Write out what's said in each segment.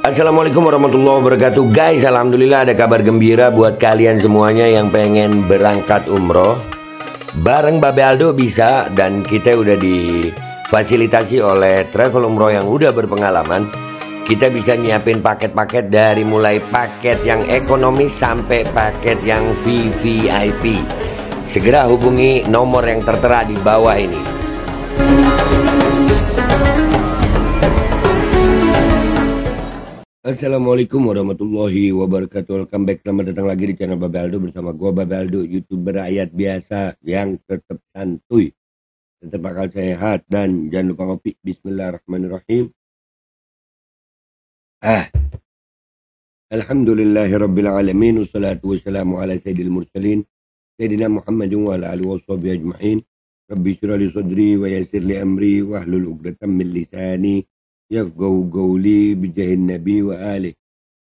Assalamualaikum warahmatullahi wabarakatuh. Guys, alhamdulillah ada kabar gembira buat kalian semuanya yang pengen berangkat umroh. Bareng Babe Aldo bisa, dan kita udah difasilitasi oleh travel umroh yang udah berpengalaman. Kita bisa nyiapin paket-paket dari mulai paket yang ekonomis sampai paket yang VVIP. Segera hubungi nomor yang tertera di bawah ini. Assalamualaikum warahmatullahi wabarakatuh. Welcome back, selamat datang lagi di channel Babe Aldo bersama gua Babe Aldo, YouTuber rakyat biasa yang tetap santuy, tetap akal sehat, dan jangan lupa ngopi. Bismillahirrahmanirrahim. Alhamdulillahirabbil alamin, wassalatu wassalamu ala sayyidil mursalin sayyidina Muhammadin wa ala alihi washabihi ajmain. Rabbi shrah li sadri wa yassir li amri wahlul 'uqdatam min lisani yafqahu qawli bijahin nabi wa alih.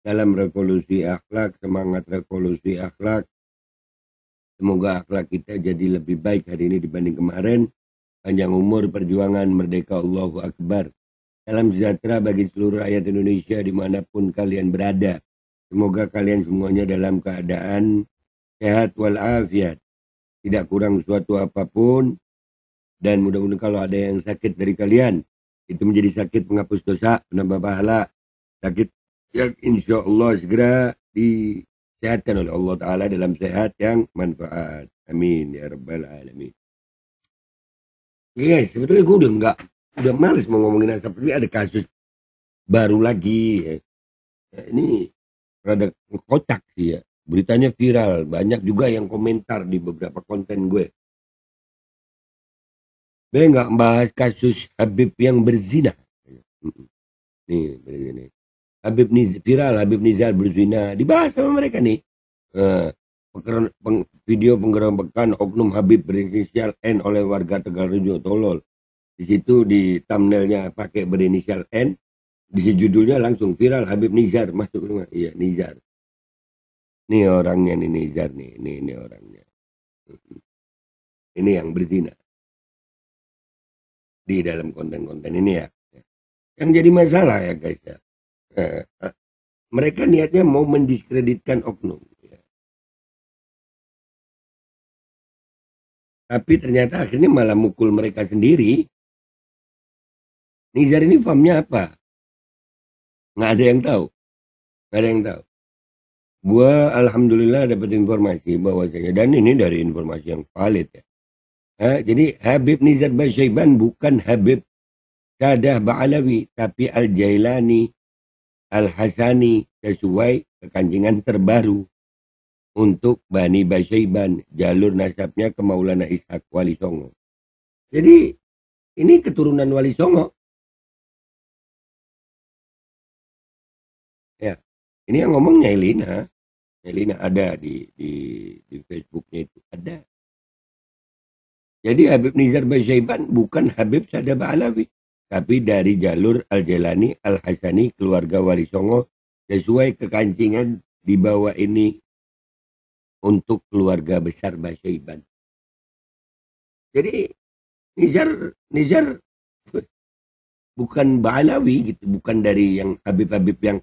Salam revolusi akhlak, semangat revolusi akhlak. Semoga akhlak kita jadi lebih baik hari ini dibanding kemarin. Panjang umur, perjuangan, merdeka, Allahu Akbar. Salam sejahtera bagi seluruh rakyat Indonesia dimanapun kalian berada. Semoga kalian semuanya dalam keadaan sehat walafiat, tidak kurang suatu apapun. Dan mudah-mudahan kalau ada yang sakit dari kalian, itu menjadi sakit penghapus dosa, penambah pahala, sakit yang insya Allah segera disehatkan oleh Allah Ta'ala dalam sehat yang manfaat. Amin ya rabbal alamin. Guys, sebetulnya gue udah males mau ngomongin asap, tapi ada kasus baru lagi. Ini rada kocak sih ya, beritanya viral, banyak juga yang komentar di beberapa konten gue. Gue nggak membahas kasus Habib yang berzina. Nih, begini. Viral Habib Nizar berzina, dibahas sama mereka nih. Video penggerebekan oknum Habib berinisial N oleh warga Tegalrejo tolol. Di situ di thumbnailnya pakai berinisial N, di judulnya langsung viral Habib Nizar masuk rumah. Iya, Nizar. Nih orangnya nih, Nizar nih, ini orangnya. Ini yang berzina di dalam konten-konten ini ya. Yang jadi masalah ya guys ya, mereka niatnya mau mendiskreditkan oknum ya. Tapi ternyata akhirnya malah mukul mereka sendiri. Nizar ini famnya apa? Nggak ada yang tahu. Gua alhamdulillah dapat informasi bahwasanya, dan ini dari informasi yang valid ya. Jadi Habib Nizar Basyaiban bukan Habib Sadah Ba'alawi, tapi Al-Jailani Al-Hasani, sesuai kekancingan terbaru untuk Bani Basyaiban, jalur nasabnya ke Maulana Ishaq Wali Songo. Jadi ini keturunan Wali Songo ya. Ini yang ngomong Nyailina ada di Facebooknya itu ada. Jadi Habib Nizar Basyaiban bukan Habib Sadah Ba'alawi, tapi dari jalur Al-Jailani Al-Hasani, keluarga Wali Songo, sesuai kekancingan dibawa ini untuk keluarga besar Basyaiban. Jadi Nizar bukan Ba'alawi gitu, bukan dari yang Habib-Habib yang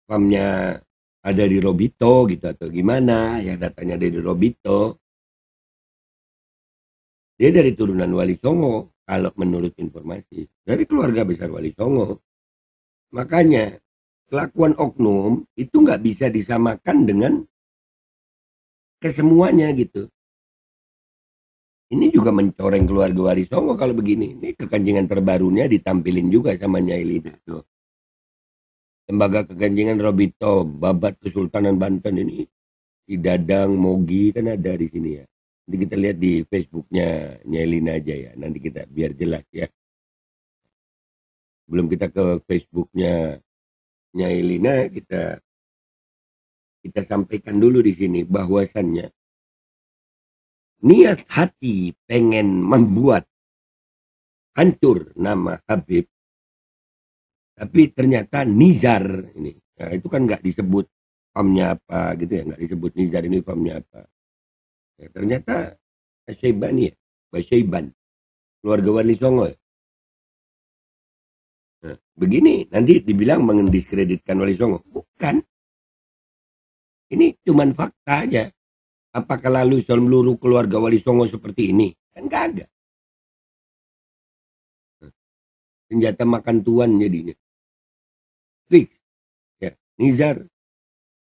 famnya ada di Robito gitu atau gimana ya, datanya dari Robito. Dia dari turunan Wali Songo, kalau menurut informasi dari keluarga besar Wali Songo. Makanya kelakuan oknum itu nggak bisa disamakan dengan kesemuanya gitu. Ini juga mencoreng keluarga Wali Songo kalau begini. Ini kekancingan terbarunya ditampilin juga sama Nyailina tuh. Lembaga kekancingan Robito, Babat Kesultanan Banten ini, di Dadang, Mogi kan ada di sini ya. Nanti kita lihat di Facebooknya Nyailina aja ya. Nanti kita biar jelas ya. Belum kita ke Facebooknya Nyailina, kita sampaikan dulu di sini bahwasannya niat hati pengen membuat hancur nama Habib, tapi ternyata Nizar ini, nah itu kan nggak disebut famnya apa gitu ya, nggak disebut Nizar ini famnya apa. Ya, ternyata Basyaiban, keluarga Wali Songo ya. Nah, begini nanti dibilang mendiskreditkan Wali Songo. Bukan. Ini cuman fakta aja. Apakah lalu seluruh keluarga Wali Songo seperti ini? Kan kagak. Senjata makan tuan jadinya. Fix. Ya, Nizar.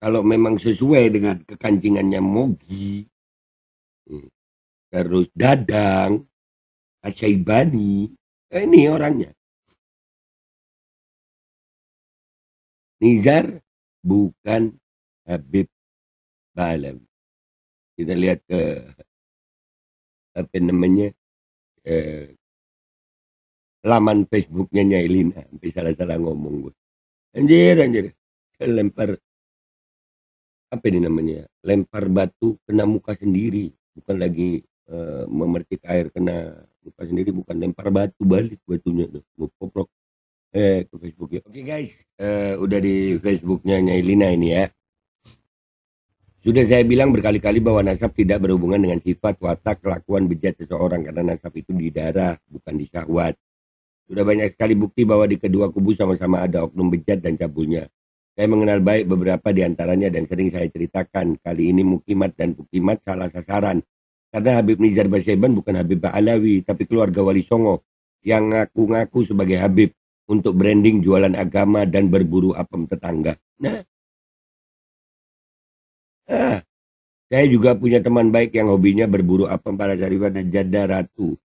Kalau memang sesuai dengan kekancingannya Mogi. Terus Dadang. Asyaibani. Ini orangnya. Nizar bukan Habib Ba'alawi. Kita lihat ke apa namanya laman Facebooknya Nyai Lina. Sampai salah-salah ngomong gue. Anjir. Lempar apa ini namanya? Lempar batu kena muka sendiri. Bukan lagi memercik air kena muka sendiri. Bukan lempar batu balik batunya tuh. Poprok ke Facebook ya. Oke guys, udah di Facebooknya Nyai Lina ini ya. Sudah saya bilang berkali-kali bahwa nasab tidak berhubungan dengan sifat, watak, kelakuan bejat seseorang karena nasab itu di darah, bukan di syahwat. Sudah banyak sekali bukti bahwa di kedua kubu sama-sama ada oknum bejat dan cabulnya. Saya mengenal baik beberapa di antaranya dan sering saya ceritakan. Kali ini Mukimat dan Pukimat salah sasaran. Karena Habib Nizar Basyaban bukan Habib Ba'alawi, tapi keluarga Wali Songo yang ngaku-ngaku sebagai Habib untuk branding jualan agama dan berburu apem tetangga. Saya juga punya teman baik yang hobinya berburu apem para Syarifah dan Jada Ratu.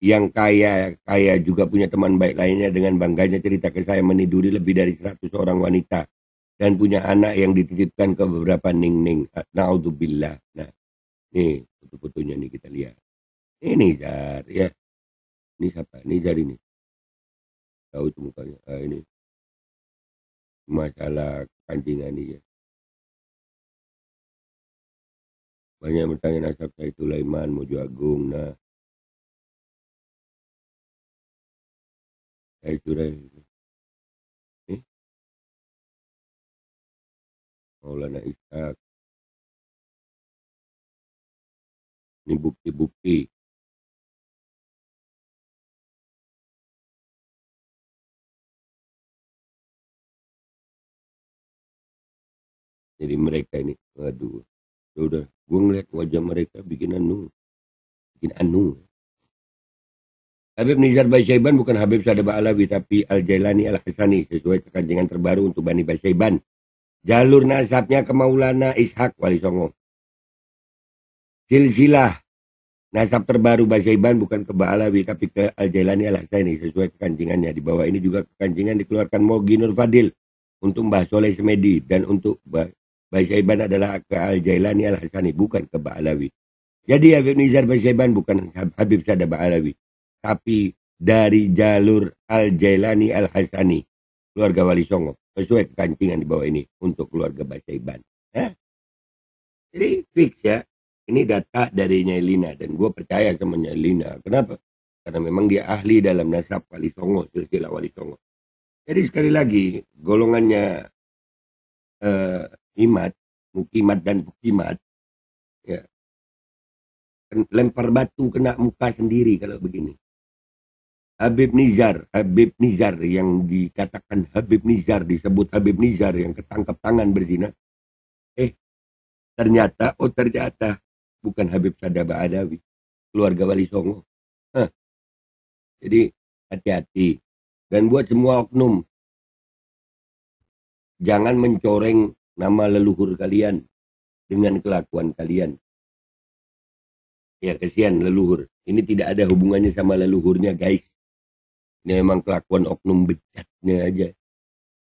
Yang kaya juga punya teman baik lainnya dengan bangganya cerita ke saya meniduri lebih dari 100 orang wanita. Dan punya anak yang dititipkan ke beberapa ning-ning. Na'udzubillah. Nah, nih foto-fotonya nih kita lihat. Ini Nizar ya. Ini siapa? Nizar ini. Tahu itu mukanya. Ini. Masalah kancingan ini ya. Banyak bertanya nasab saya Sulaiman, Mojo Agung, nah. Saya sudah Maulana Ishak. Ini bukti-bukti. Jadi mereka ini, waduh. Udah, gue ngeliat wajah mereka bikin anu. Habib Nizar Basyaban bukan Habib Sada Ba'alawi tapi Al-Jailani Al-Hasani sesuai kekancingan terbaru untuk Bani Basyaban. Jalur nasabnya ke Maulana Ishak Wali Songo. Silsilah nasab terbaru Basyaban bukan ke Ba'alawi tapi ke Al-Jailani Al-Hasani sesuai kekancingannya. Di bawah ini juga kekancingan dikeluarkan Mogi Nur Fadil untuk Mbah Soleh Semedi dan untuk Basyaban adalah ke Al-Jailani Al-Hasani bukan ke Ba'alawi. Jadi Habib Nizar Basyaban bukan Habib Sada Ba'alawi tapi dari jalur Al-Jailani Al-Hasani keluarga Wali Songo sesuai kekancingan di bawah ini untuk keluarga Basyaban. Jadi fix ya, ini data dari Nyai Lina dan gue percaya sama Nyai Lina. Kenapa? Karena memang dia ahli dalam nasab Wali Songo, silsilah Wali Songo. Jadi sekali lagi golongannya Mukimat dan Pukimat ya, lempar batu kena muka sendiri kalau begini. Habib Nizar yang dikatakan Habib Nizar, disebut Habib Nizar yang ketangkep tangan berzina. Ternyata bukan Habib Sada Ba'alawi, keluarga Wali Songo. Jadi hati-hati. Dan buat semua oknum, jangan mencoreng nama leluhur kalian dengan kelakuan kalian. Ya kesian leluhur. Ini tidak ada hubungannya sama leluhurnya guys. Ini memang kelakuan oknum bejatnya aja.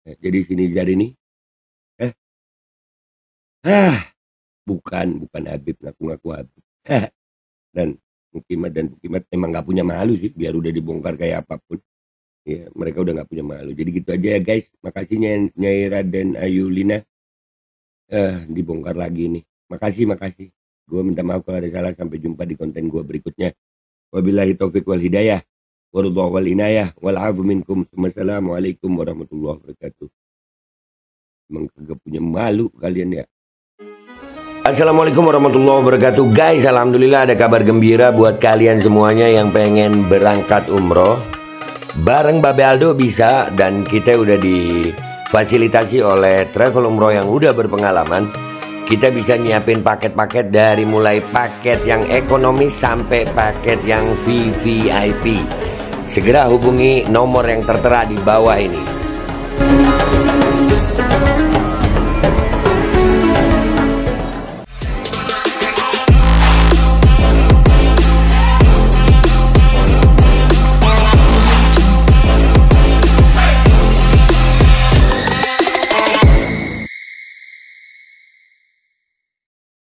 Nah, jadi si Nizar ini bukan Habib, ngaku-ngaku Habib. Dan Mukimat emang gak punya malu sih, biar udah dibongkar kayak apapun. Ya, mereka udah gak punya malu. Jadi gitu aja ya guys. Makasih Nyai Raden Ayu Lina. Dibongkar lagi nih. Makasih. Gue minta maaf kalau ada salah. Sampai jumpa di konten gue berikutnya. Wabillahi taufiq wal hidayah. Warudhu wal inayah. Wal'afu minkum. Assalamualaikum warahmatullahi wabarakatuh. Emang kagak punya malu kalian ya. Assalamualaikum warahmatullahi wabarakatuh. Guys, alhamdulillah ada kabar gembira buat kalian semuanya yang pengen berangkat umroh. Bareng Babe Aldo bisa, dan kita udah difasilitasi oleh travel umroh yang udah berpengalaman. Kita bisa nyiapin paket-paket dari mulai paket yang ekonomis sampai paket yang VVIP. Segera hubungi nomor yang tertera di bawah ini.